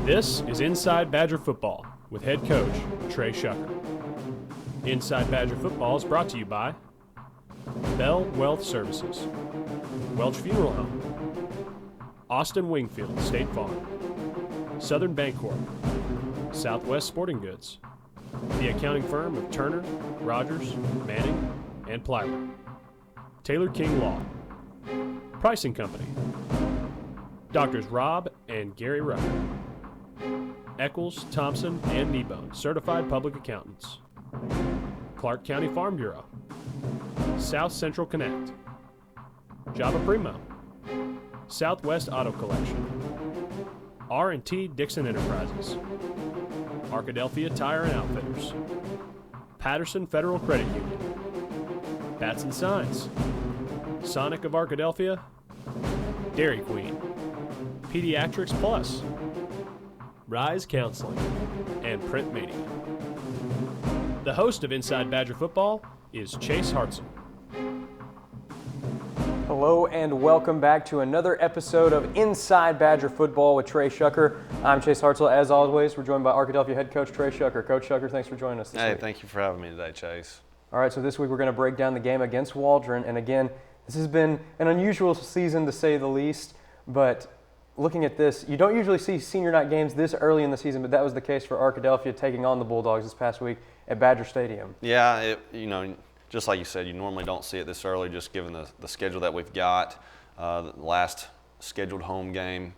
This is Inside Badger Football with head coach Trey Shucker. Inside Badger Football is brought to you by Bell Wealth Services, Welch Funeral Home, Austin Wingfield State Farm, Southern Bancorp, Southwest Sporting Goods, the accounting firm of Turner, Rogers, Manning, and Plowman, Taylor King Law, Pricing Company, Doctors Rob and Gary Rucker, Eccles, Thompson, and Kneebone, Certified Public Accountants, Clark County Farm Bureau, South Central Connect, Java Primo, Southwest Auto Collection, R&T Dixon Enterprises, Arkadelphia Tire and Outfitters, Patterson Federal Credit Union, Bats and Signs, Sonic of Arkadelphia, Dairy Queen, Pediatrics Plus, Rise Counseling, and Print Media. The host of Inside Badger Football is Chase Hartzell. Hello and welcome back to another episode of Inside Badger Football with Trey Shucker. I'm Chase Hartzell. As always, we're joined by Arkadelphia head coach Trey Shucker. Coach Shucker, thanks for joining us this week. Hey, thank you for having me today, Chase. All right, so this week we're going to break down the game against Waldron. And again, this has been an unusual season to say the least, but looking at this, you don't usually see senior night games this early in the season, but that was the case for Arkadelphia taking on the Bulldogs this past week at Badger Stadium. Yeah, just like you said, you normally don't see it this early, just given the schedule that we've got. The last scheduled home game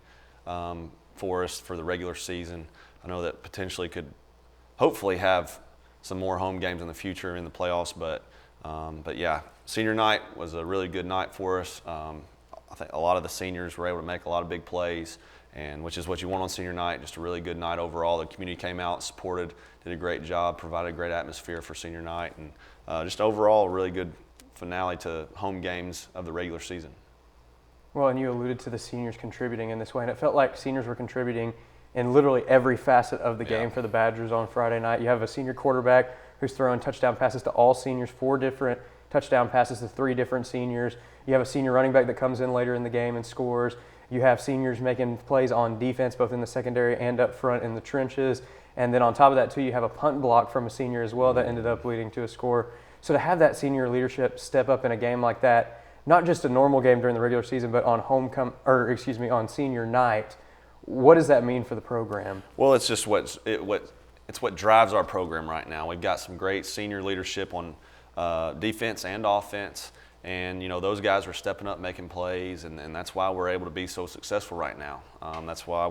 for us for the regular season. I know that potentially could hopefully have some more home games in the future in the playoffs, but yeah, senior night was a really good night for us. I think a lot of the seniors were able to make a lot of big plays, and which is what you want on senior night, just a really good night overall. The community came out, supported, did a great job, provided a great atmosphere for senior night, and just overall a really good finale to home games of the regular season. Well, and you alluded to the seniors contributing in this way, and it felt like seniors were contributing in literally every facet of the game for the Badgers on Friday night. You have a senior quarterback who's throwing touchdown passes to all seniors, 4 different touchdown passes to 3 different seniors. You have a senior running back that comes in later in the game and scores. You have seniors making plays on defense, both in the secondary and up front in the trenches. And then on top of that, too, you have a punt block from a senior as well that ended up leading to a score. So to have that senior leadership step up in a game like that, not just a normal game during the regular season, but on on senior night, what does that mean for the program? Well, it's just what drives our program right now. We've got some great senior leadership on defense and offense. And, those guys are stepping up, making plays, and that's why we're able to be so successful right now. That's why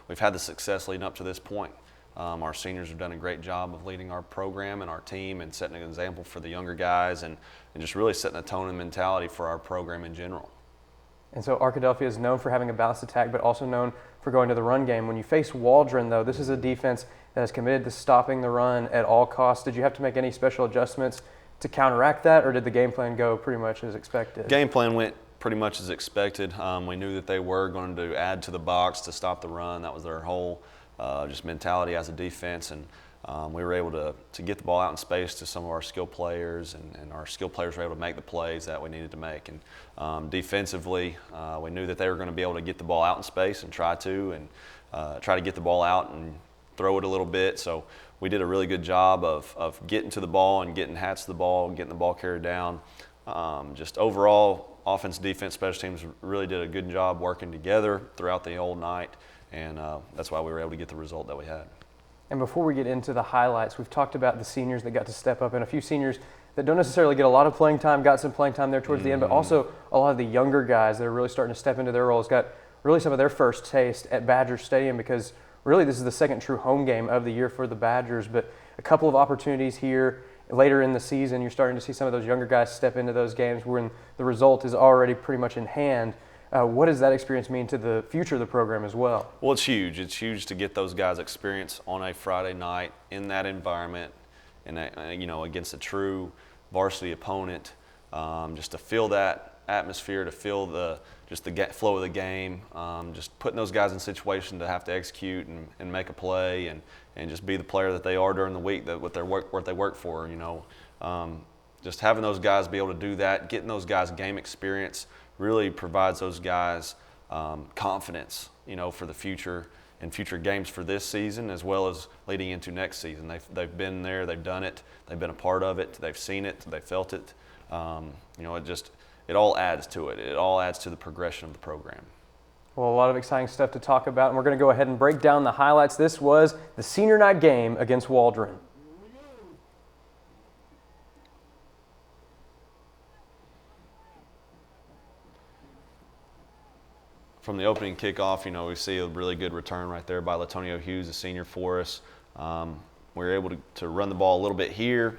we've had the success leading up to this point. Our seniors have done a great job of leading our program and our team and setting an example for the younger guys and just really setting a tone and mentality for our program in general. And so Arkadelphia is known for having a balanced attack, but also known for going to the run game. When you face Waldron, though, this is a defense that is committed to stopping the run at all costs. Did you have to make any special adjustments to counteract that, or did the game plan go pretty much as expected? Game plan went pretty much as expected. We knew that they were going to add to the box to stop the run. That was their whole just mentality as a defense, and we were able to get the ball out in space to some of our skill players, and our skill players were able to make the plays that we needed to make. And defensively, we knew that they were going to be able to get the ball out in space and try to get the ball out and throw it a little bit. So we did a really good job of getting to the ball and getting hats to the ball and getting the ball carried down. Just overall, offense, defense, special teams really did a good job working together throughout the whole night, and that's why we were able to get the result that we had. And before we get into the highlights, we've talked about the seniors that got to step up, and a few seniors that don't necessarily get a lot of playing time, got some playing time there towards the end, but also a lot of the younger guys that are really starting to step into their roles, got really some of their first taste at Badger Stadium, because really this is the second true home game of the year for the Badgers. But a couple of opportunities here later in the season, you're starting to see some of those younger guys step into those games when the result is already pretty much in hand. What does that experience mean to the future of the program as well? Well, it's huge. It's huge to get those guys experience on a Friday night in that environment, and against a true varsity opponent, just to feel that atmosphere, to feel the flow of the game, just putting those guys in a situation to have to execute and make a play and just be the player that they are during the week, that what they work for. Just having those guys be able to do that, getting those guys game experience, really provides those guys confidence for the future and future games for this season as well as leading into next season. They've been there, they've done it, they've been a part of it, they've seen it, they've felt it. It all adds to it. It all adds to the progression of the program. Well, a lot of exciting stuff to talk about, and we're going to go ahead and break down the highlights. This was the senior night game against Waldron. From the opening kickoff, we see a really good return right there by Latonio Hughes, a senior for us. We were able to run the ball a little bit here,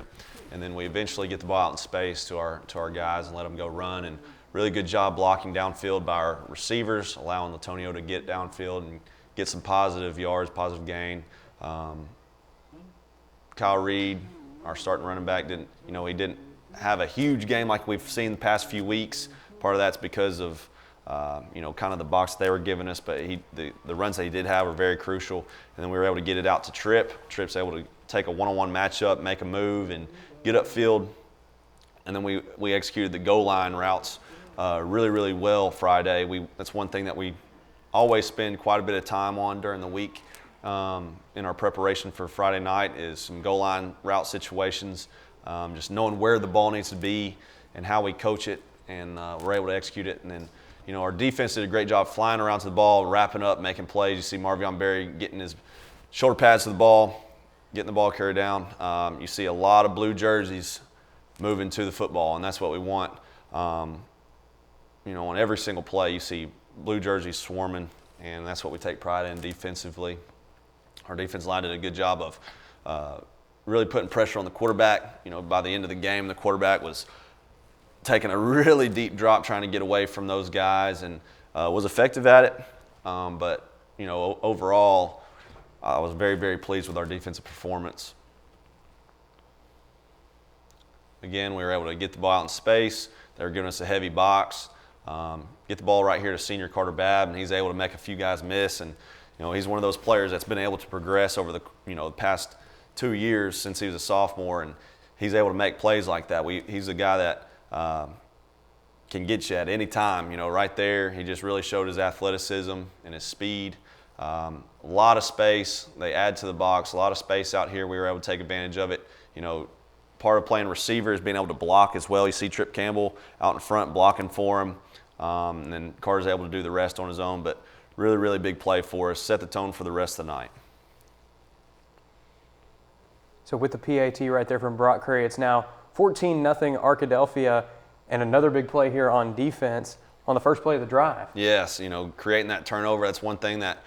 and then we eventually get the ball out in space to our guys and let them go run. And really good job blocking downfield by our receivers, allowing Latonio to get downfield and get some positive yards, positive gain. Kyle Reed, our starting running back, he didn't have a huge game like we've seen the past few weeks. Part of that's because of kind of the box they were giving us, but the runs that he did have were very crucial. And then we were able to get it out to Tripp. Tripp's able to take a one-on-one matchup, make a move, and get upfield. And then we executed the goal line routes really, really well Friday. That's one thing that we always spend quite a bit of time on during the week in our preparation for Friday night is some goal line route situations, just knowing where the ball needs to be and how we coach it, and we're able to execute it. And then our defense did a great job flying around to the ball, wrapping up, making plays. You see Marvion Berry getting his shoulder pads to the ball, getting the ball carried down. You see a lot of blue jerseys moving to the football, and that's what we want. On every single play, you see blue jerseys swarming, and that's what we take pride in defensively. Our defense line did a good job of really putting pressure on the quarterback. By the end of the game, the quarterback was taking a really deep drop trying to get away from those guys, and was effective at it. But overall, I was very, very pleased with our defensive performance. Again, we were able to get the ball out in space. They were giving us a heavy box. Get the ball right here to senior Carter Babb, and he's able to make a few guys miss. And he's one of those players that's been able to progress over the the past 2 years since he was a sophomore, and he's able to make plays like that. He's a guy that can get you at any time, right there. He just really showed his athleticism and his speed. A lot of space. They add to the box. A lot of space out here. We were able to take advantage of it. Part of playing receiver is being able to block as well. You see Tripp Campbell out in front blocking for him, and then Carter's able to do the rest on his own. But really, really big play for us. Set the tone for the rest of the night. So with the PAT right there from Brock Curry, it's now 14-0 Arkadelphia, and another big play here on defense on the first play of the drive. Yes, creating that turnover, that's one thing that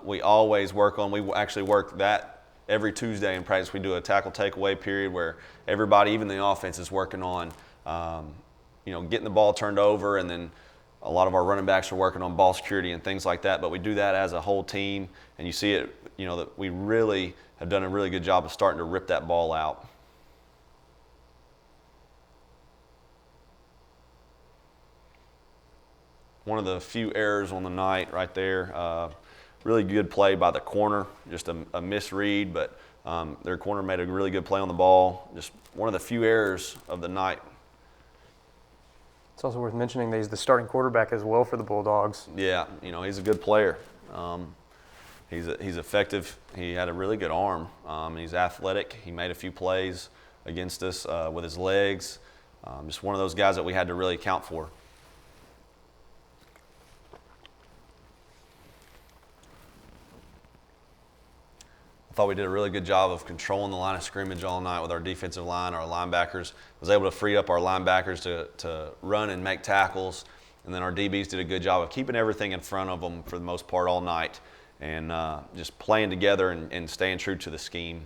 we always work on. We actually work that every Tuesday in practice. We do a tackle takeaway period where everybody, even the offense, is working on getting the ball turned over, and then a lot of our running backs are working on ball security and things like that. But we do that as a whole team, and you see it, that we really have done a really good job of starting to rip that ball out. One of the few errors on the night right there. Really good play by the corner, just a misread, but their corner made a really good play on the ball. Just one of the few errors of the night. It's also worth mentioning that he's the starting quarterback as well for the Bulldogs. Yeah, he's a good player. He's effective. He had a really good arm. He's athletic. He made a few plays against us with his legs. Just one of those guys that we had to really account for. I thought we did a really good job of controlling the line of scrimmage all night with our defensive line. Our linebackers was able to free up our linebackers to run and make tackles. And then our DBs did a good job of keeping everything in front of them for the most part all night, and just playing together and staying true to the scheme.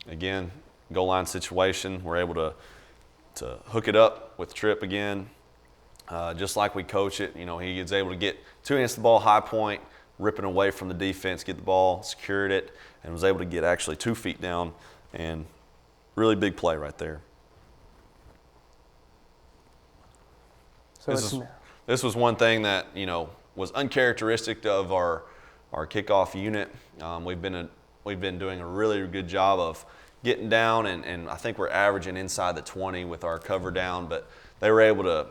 Again, goal line situation, we're able to hook it up with Tripp again. Just like we coach it, he is able to get 2 hands to the ball, high point, ripping away from the defense, get the ball, secured it, and was able to get actually 2 feet down, and really big play right there. So this was one thing that was uncharacteristic of our kickoff unit. We've been doing a really good job of getting down, and I think we're averaging inside the 20 with our cover down, but they were able to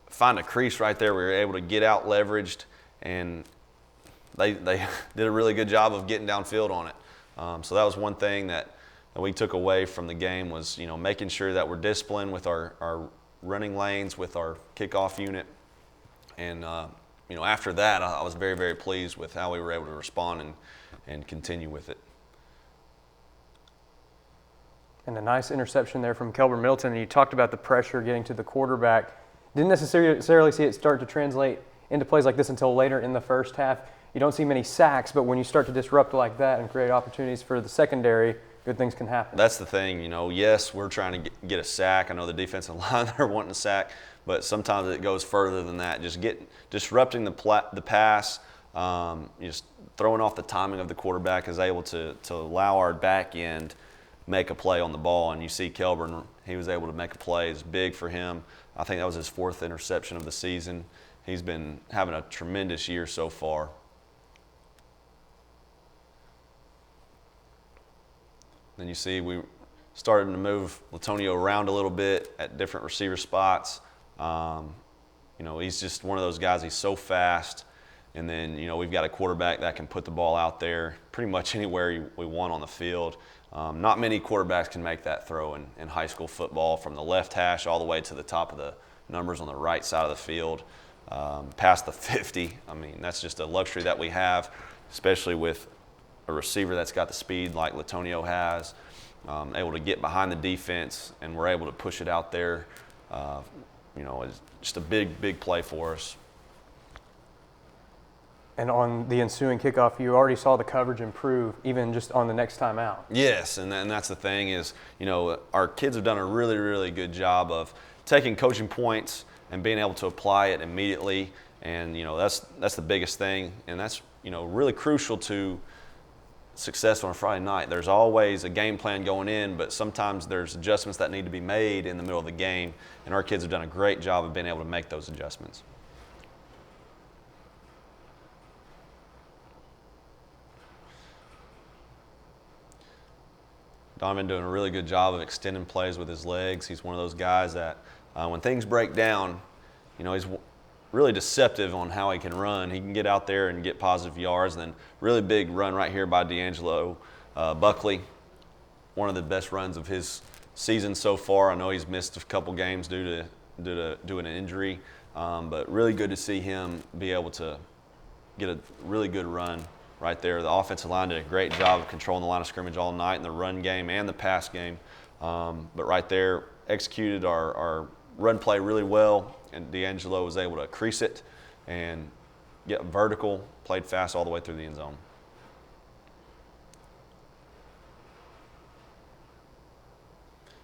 find a crease right there. We were able to get out leveraged, and they did a really good job of getting downfield on it. So that was one thing that we took away from the game was, making sure that we're disciplined with our running lanes, with our kickoff unit. And, after that, I was very, very pleased with how we were able to respond and continue with it. And a nice interception there from Kelber Milton. And you talked about the pressure getting to the quarterback. Didn't necessarily see it start to translate into plays like this until later in the first half. You don't see many sacks, but when you start to disrupt like that and create opportunities for the secondary, good things can happen. That's the thing, yes, we're trying to get a sack. I know the defensive line, they're wanting a sack, but sometimes it goes further than that. Just disrupting the pass, just throwing off the timing of the quarterback is able to allow our back end make a play on the ball. And you see Kelburn, he was able to make a play. It's big for him. I think that was his 4th interception of the season. He's been having a tremendous year so far. Then you see we started to move Latonio around a little bit at different receiver spots. He's just one of those guys, he's so fast. And then, we've got a quarterback that can put the ball out there pretty much anywhere we want on the field. Not many quarterbacks can make that throw in high school football from the left hash all the way to the top of the numbers on the right side of the field, past the 50. I mean, that's just a luxury that we have, especially with a receiver that's got the speed like Latonio has, able to get behind the defense, and we're able to push it out there. It's just a big, big play for us. And on the ensuing kickoff, you already saw the coverage improve even just on the next time out. Yes, and that's the thing is, our kids have done a really, really good job of taking coaching points and being able to apply it immediately. And, that's the biggest thing. And that's, really crucial to success on a Friday night. There's always a game plan going in, but sometimes there's adjustments that need to be made in the middle of the game. And our kids have done a great job of being able to make those adjustments. Donovan doing a really good job of extending plays with his legs. He's one of those guys that when things break down, he's really deceptive on how he can run. He can get out there and get positive yards. And then really big run right here by D'Angelo Buckley. One of the best runs of his season so far. I know he's missed a couple games due to an injury, but really good to see him be able to get a really good run right there. The offensive line did a great job of controlling the line of scrimmage all night in the run game and the pass game. But right there, executed our run play really well, and D'Angelo was able to crease it and get vertical, played fast all the way through the end zone.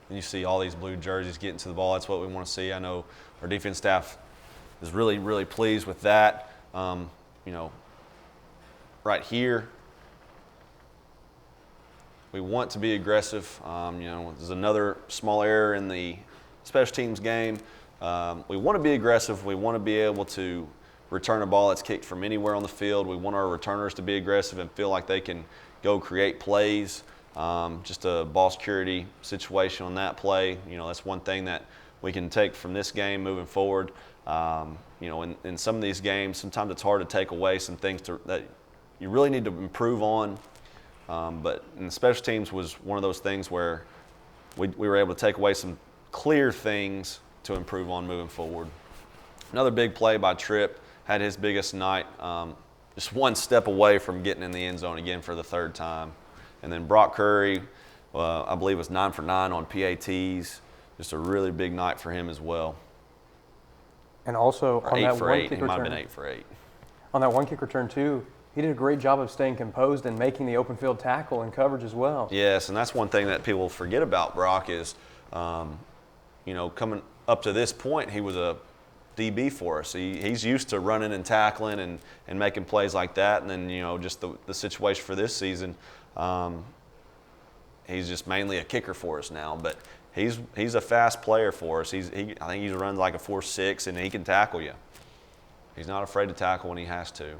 And you see all these blue jerseys getting to the ball. That's what we want to see. I know our defense staff is really, really pleased with that. Right here, we want to be aggressive. There's another small error in the special teams game. We want to be aggressive. We want to be able to return a ball that's kicked from anywhere on the field. We want our returners to be aggressive and feel like they can go create plays. Just a ball security situation on that play. That's one thing that we can take from this game moving forward. In some of these games, sometimes it's hard to take away some things that you really need to improve on. But in the special teams was one of those things where we were able to take away some clear things to improve on moving forward. Another big play by Tripp, had his biggest night, just one step away from getting in the end zone again for the 3rd time. And then Brock Curry, I believe was 9 for 9 on PATs. Just a really big night for him as well. And also or on 8 that for one 8. kick He might have return, been 8 for 8. on that one kick return too, he did a great job of staying composed and making the open field tackle and coverage as well. Yes, and that's one thing that people forget about Brock is, coming up to this point, he was a DB for us. He's used to running and tackling and making plays like that. And then, just the situation for this season, he's just mainly a kicker for us now. But he's a fast player for us. I think he runs like a 4.6, and he can tackle you. He's not afraid to tackle when he has to.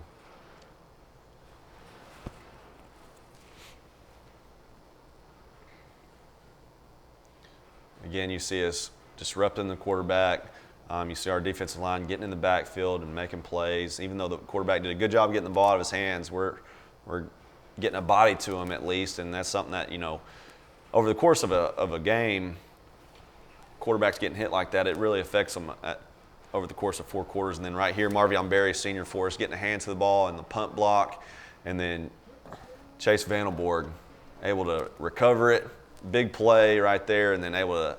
Again, you see us disrupting the quarterback. You see our defensive line getting in the backfield and making plays. Even though the quarterback did a good job getting the ball out of his hands, we're getting a body to him at least, and that's something that, over the course of a game, quarterbacks getting hit like that, it really affects them over the course of 4 quarters. And then right here, Marvion Berry, senior for us, getting a hand to the ball in the punt block, and then Chase Vandenborg able to recover it, big play right there, and then able to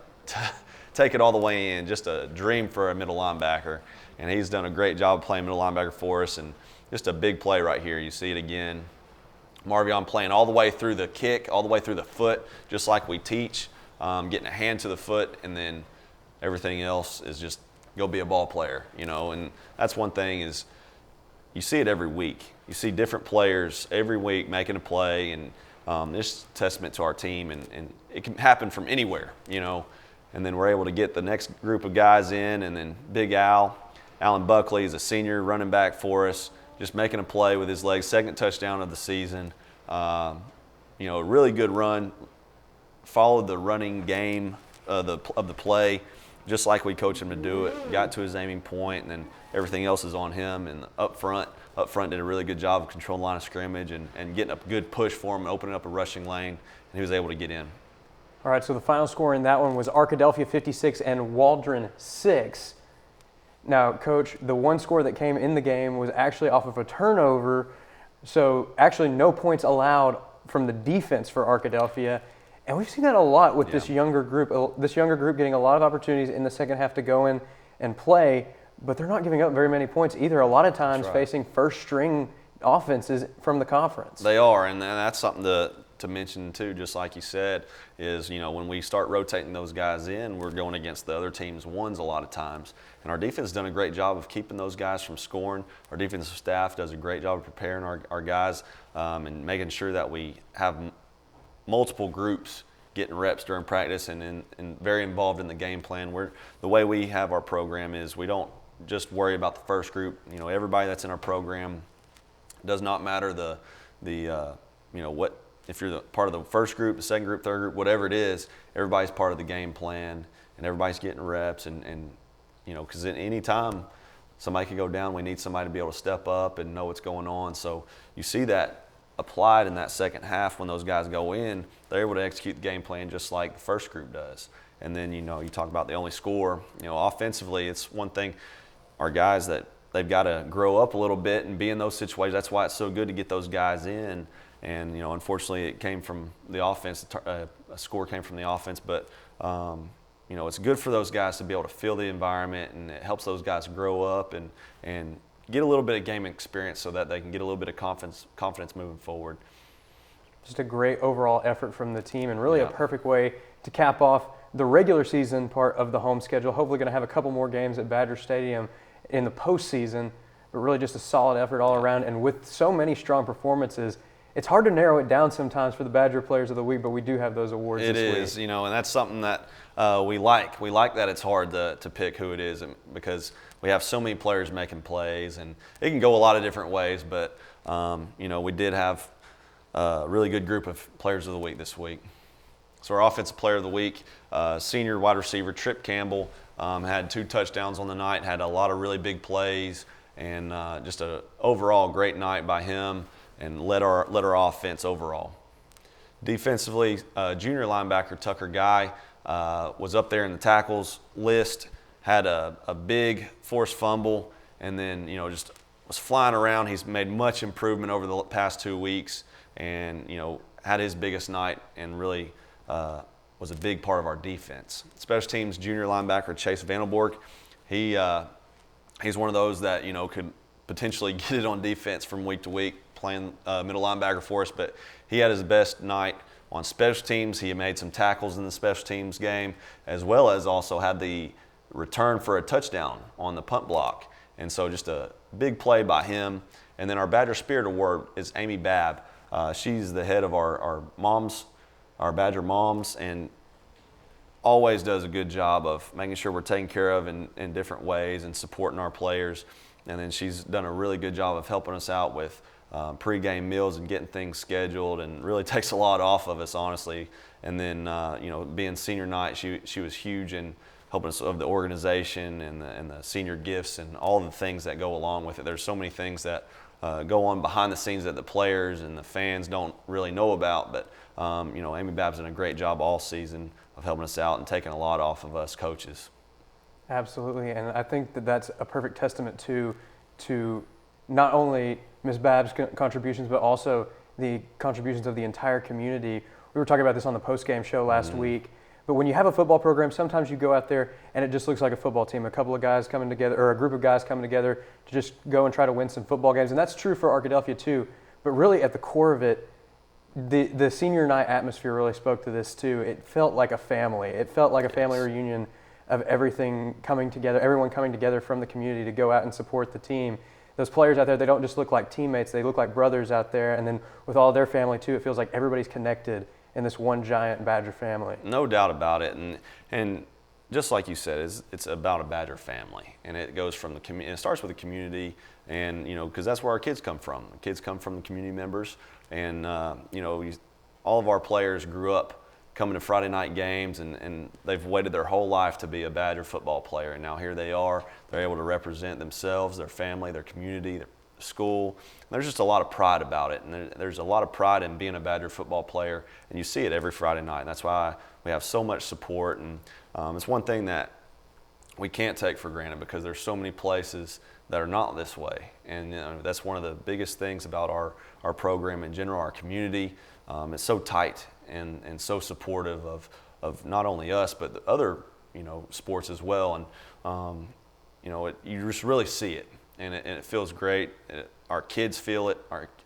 take it all the way in. Just a dream for a middle linebacker, and he's done a great job playing middle linebacker for us, and just a big play right here. You see it again. Marvion playing all the way through the kick, all the way through the foot, just like we teach, getting a hand to the foot, and then everything else is just go be a ball player, and that's one thing is you see it every week. You see different players every week making a play, and this is a testament to our team, and it can happen from anywhere, and then we're able to get the next group of guys in, and then Big Alan Buckley is a senior running back for us, just making a play with his legs, 2nd touchdown of the season. A really good run, followed the running game of the play, just like we coach him to do it, got to his aiming point, and then everything else is on him. And up front did a really good job of controlling the line of scrimmage and getting a good push for him and opening up a rushing lane, and he was able to get in. All right, so the final score in that one was Arkadelphia 56 and Waldron 6. Now, Coach, the one score that came in the game was actually off of a turnover, so actually no points allowed from the defense for Arkadelphia. And we've seen that a lot with this younger group getting a lot of opportunities in the second half to go in and play, but they're not giving up very many points either. A lot of times facing first-string offenses from the conference. They are, and that's something to mention too, just like you said, is when we start rotating those guys in, we're going against the other team's ones a lot of times. And our defense has done a great job of keeping those guys from scoring. Our defensive staff does a great job of preparing our guys and making sure that we have multiple groups getting reps during practice and very involved in the game plan. The way we have our program is we don't just worry about the first group. Everybody that's in our program, does not matter what. If you're part of the first group, the second group, third group, whatever it is, everybody's part of the game plan, and everybody's getting reps. And because at any time somebody could go down, we need somebody to be able to step up and know what's going on. So you see that applied in that second half when those guys go in, they're able to execute the game plan just like the first group does. And then, you talk about the only score. Offensively, it's one thing. Our guys that they've got to grow up a little bit and be in those situations. That's why it's so good to get those guys in. And, unfortunately, it came from the offense. A score came from the offense. But, it's good for those guys to be able to feel the environment, and it helps those guys grow up and get a little bit of game experience so that they can get a little bit of confidence moving forward. Just a great overall effort from the team, and really a perfect way to cap off the regular season part of the home schedule. Hopefully going to have a couple more games at Badger Stadium in the postseason, but really just a solid effort all around. And with so many strong performances, it's hard to narrow it down sometimes for the Badger Players of the Week, but we do have those awards this week. It is, and that's something that we like. We like that it's hard to pick who it is because we have so many players making plays, and it can go a lot of different ways. But, we did have a really good group of Players of the Week this week. So our Offensive Player of the Week, senior wide receiver Trip Campbell, had 2 touchdowns on the night, had a lot of really big plays, and just an overall great night by him, and led our offense overall. Defensively, junior linebacker Tucker Guy was up there in the tackles list, had a big forced fumble, and then just was flying around. He's made much improvement over the past 2 weeks, and had his biggest night, and really was a big part of our defense. Special teams junior linebacker Chase Vandenborg, he's one of those that could potentially get it on defense from week to week, playing middle linebacker for us, but he had his best night on special teams. He made some tackles in the special teams game, as well as also had the return for a touchdown on the punt block. And so just a big play by him. And then our Badger Spirit Award is Amy Babb. She's the head of our Badger moms, and always does a good job of making sure we're taken care of in different ways and supporting our players. And then she's done a really good job of helping us out with pregame meals and getting things scheduled, and really takes a lot off of us, honestly. And then, being senior night, she was huge in helping us of the organization and the senior gifts and all the things that go along with it. There's so many things that go on behind the scenes that the players and the fans don't really know about. But Amy Babb's done a great job all season of helping us out and taking a lot off of us coaches. Absolutely, and I think that that's a perfect testament to not only Ms. Babb's contributions, but also the contributions of the entire community. We were talking about this on the post-game show last week, but when you have a football program, sometimes you go out there and it just looks like a football team, a couple of guys coming together, or a group of guys coming together to just go and try to win some football games, and that's true for Arkadelphia too, but really at the core of it, the senior night atmosphere really spoke to this too. It felt like a family. It felt like a family reunion of everything coming together, everyone coming together from the community to go out and support the team. Those players out there, they don't just look like teammates, they look like brothers out there. And then with all their family too, it feels like everybody's connected in this one giant Badger family. No doubt about it. And just like you said, it's about a Badger family. And it goes from the community, it starts with the community, and because that's where our kids come from. The kids come from the community members. And all of our players grew up coming to Friday night games, and they've waited their whole life to be a Badger football player. And now here they are. They're able to represent themselves, their family, their community, their school. And there's just a lot of pride about it. And there's a lot of pride in being a Badger football player. And you see it every Friday night. And that's why we have so much support. And it's one thing that we can't take for granted, because there's so many places that are not this way. And that's one of the biggest things about our program in general, our community. It's so tight and so supportive of not only us, but the other sports as well. And you just really see it, and it feels great. Our kids feel it.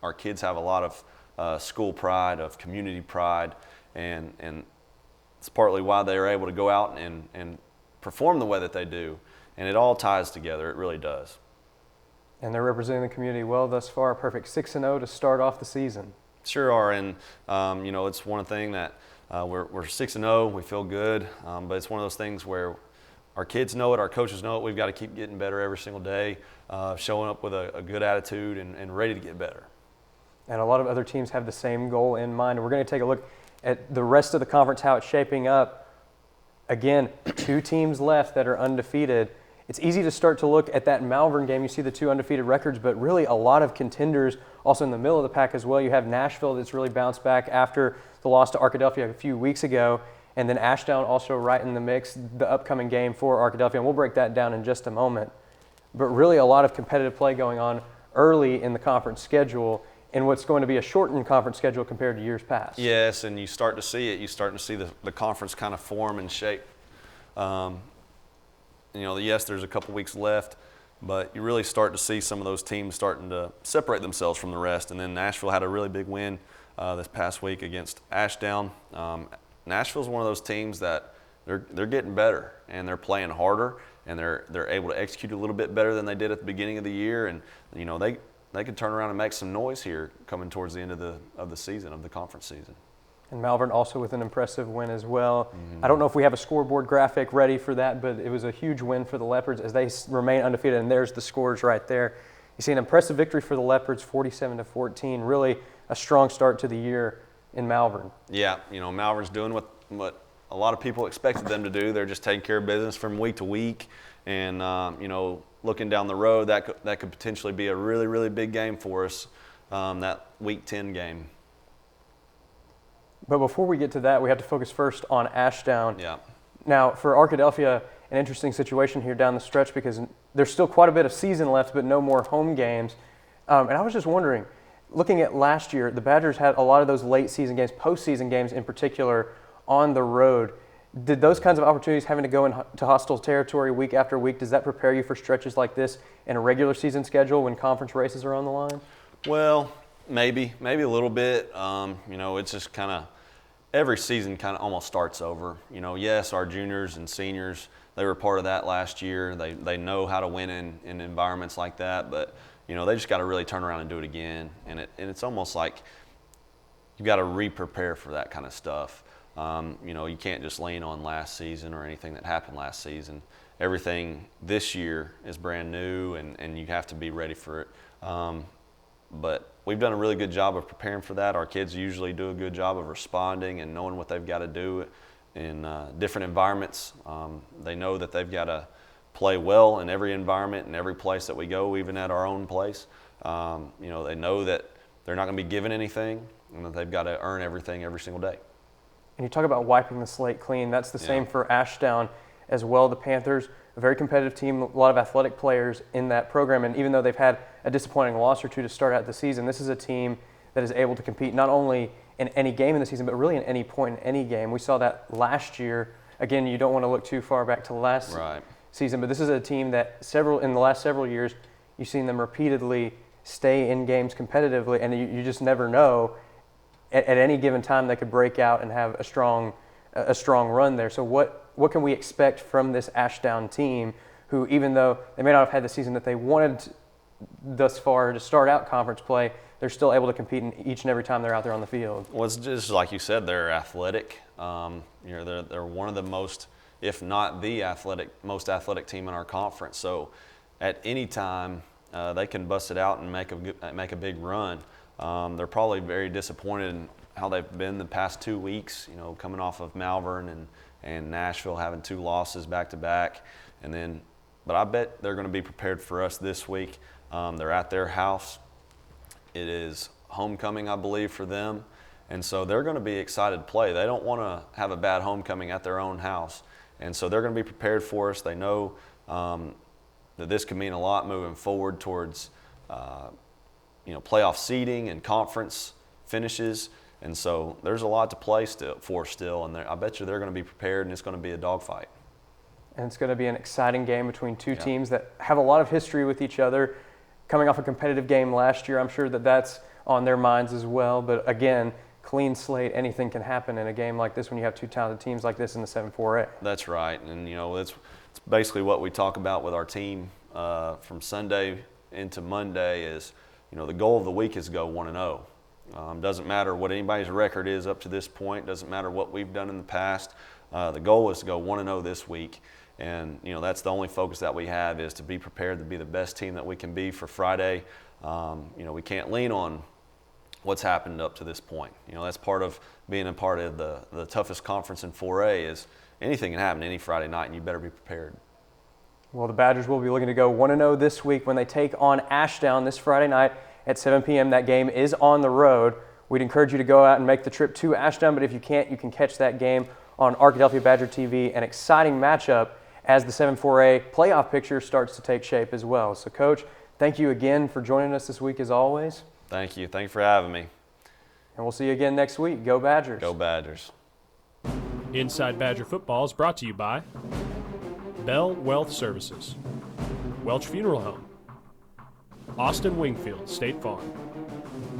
Our kids have a lot of school pride, of community pride, and it's partly why they are able to go out and perform the way that they do. And it all ties together. It really does. And they're representing the community well thus far. Perfect 6-0 to start off the season. Sure are, and it's one thing that we're 6-0. We feel good, but it's one of those things where our kids know it, our coaches know it. We've got to keep getting better every single day, showing up with a good attitude and ready to get better. And a lot of other teams have the same goal in mind. We're going to take a look at the rest of the conference, how it's shaping up. Again, 2 teams left that are undefeated. It's easy to start to look at that Malvern game. You see the 2 undefeated records, but really a lot of contenders also in the middle of the pack as well. You have Nashville that's really bounced back after the loss to Arkadelphia a few weeks ago, and then Ashdown also right in the mix, the upcoming game for Arkadelphia, and we'll break that down in just a moment. But really a lot of competitive play going on early in the conference schedule in what's going to be a shortened conference schedule compared to years past. Yes, and you start to see it. You start to see the conference kind of form and shape. Yes, there's a couple weeks left, but you really start to see some of those teams starting to separate themselves from the rest. And then Nashville had a really big win this past week against Ashdown. Nashville's one of those teams that they're getting better, and they're playing harder, and they're able to execute a little bit better than they did at the beginning of the year. And they could turn around and make some noise here coming towards the end of the season, of the conference season. And Malvern also with an impressive win as well. I don't know if we have a scoreboard graphic ready for that, but it was a huge win for the Leopards as they remain undefeated, and there's the scores right there. You see an impressive victory for the Leopards, 47-14, really a strong start to the year in Malvern. Yeah, Malvern's doing what a lot of people expected them to do. They're just taking care of business from week to week, and looking down the road, that could potentially be a really, really big game for us, that Week 10 game. But before we get to that, we have to focus first on Ashdown. Yeah. Now, for Arkadelphia, an interesting situation here down the stretch because there's still quite a bit of season left, but no more home games. And I was just wondering, looking at last year, the Badgers had a lot of those late season games, postseason games in particular, on the road. Did those kinds of opportunities, having to go into hostile territory week after week, does that prepare you for stretches like this in a regular season schedule when conference races are on the line? Well, maybe a little bit. It's just kind of every season kind of almost starts over. Yes, our juniors and seniors, they were part of that last year. They know how to win in environments like that, but they just got to really turn around and do it again. And it's almost like you got to re-prepare for that kind of stuff. You can't just lean on last season or anything that happened last season. Everything this year is brand new, and you have to be ready for it. But we've done a really good job of preparing for that. Our kids usually do a good job of responding and knowing what they've got to do in different environments. They know that they've got to play well in every environment and every place that we go, even at our own place. They know that they're not going to be given anything and that they've got to earn everything every single day. And you talk about wiping the slate clean. That's the same for Ashdown as well. The Panthers, a very competitive team, a lot of athletic players in that program. And even though they've had a disappointing loss or two to start out the season, this is a team that is able to compete not only in any game in the season, but really in any point in any game. We saw that last year. Again, you don't want to look too far back to last season, but this is a team that in the last several years, you've seen them repeatedly stay in games competitively, and you just never know. At any given time, they could break out and have a strong run there. So what can we expect from this Ashdown team, who, even though they may not have had the season that they wanted thus far to start out conference play, they're still able to compete in each and every time they're out there on the field? Well, it's just like you said, they're athletic. They're one of the most, if not the most athletic team in our conference. So at any time, they can bust it out and make a big run. They're probably very disappointed in how they've been the past 2 weeks, coming off of Malvern and Nashville having 2 losses back to back. But I bet they're going to be prepared for us this week. They're at their house. It is homecoming, I believe, for them. And so they're going to be excited to play. They don't want to have a bad homecoming at their own house. And so they're going to be prepared for us. They know that this could mean a lot moving forward towards playoff seeding and conference finishes. And so there's a lot to play for still. And I bet you they're going to be prepared, and it's going to be a dogfight. And it's going to be an exciting game between two teams that have a lot of history with each other. Coming off a competitive game last year, I'm sure that that's on their minds as well. But again, clean slate, anything can happen in a game like this when you have 2 talented teams like this in the 7-4A. That's right. And, it's basically what we talk about with our team from Sunday into Monday is, the goal of the week is to go 1-0. Doesn't matter what anybody's record is up to this point. Doesn't matter what we've done in the past. The goal is to go 1-0 this week. And, that's the only focus that we have, is to be prepared to be the best team that we can be for Friday. We can't lean on what's happened up to this point. That's part of being a part of the toughest conference in 4A is anything can happen any Friday night, and you better be prepared. Well, the Badgers will be looking to go 1-0 this week when they take on Ashdown this Friday night at 7 p.m. That game is on the road. We'd encourage you to go out and make the trip to Ashdown, but if you can't, you can catch that game on Arkadelphia Badger TV, an exciting matchup as the 7-4A playoff picture starts to take shape as well. So, Coach, thank you again for joining us this week as always. Thank you. Thank you for having me. And we'll see you again next week. Go Badgers. Go Badgers. Inside Badger Football is brought to you by Bell Wealth Services, Welch Funeral Home, Austin Wingfield State Farm,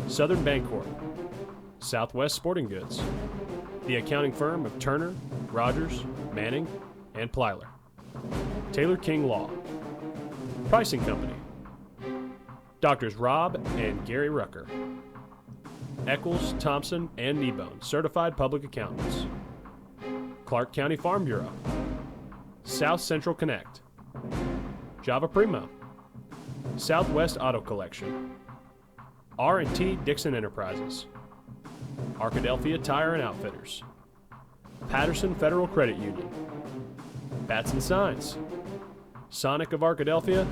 Southern Bancorp, Southwest Sporting Goods, the accounting firm of Turner, Rogers, Manning, and Plyler, Taylor King Law, Pricing Company, Doctors Rob and Gary Rucker, Eccles, Thompson, and Kneebone, Certified Public Accountants, Clark County Farm Bureau, South Central Connect, Java Primo, Southwest Auto Collection, R&T Dixon Enterprises, Arkadelphia Tire and Outfitters, Patterson Federal Credit Union, Bats and Signs, Sonic of Arkadelphia,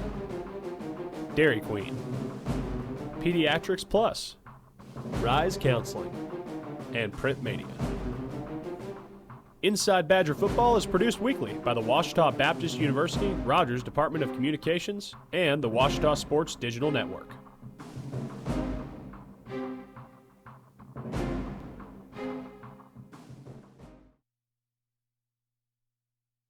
Dairy Queen, Pediatrics Plus, Rise Counseling, and Print Mania. Inside Badger Football is produced weekly by the Ouachita Baptist University, Rogers Department of Communications, and the Ouachita Sports Digital Network.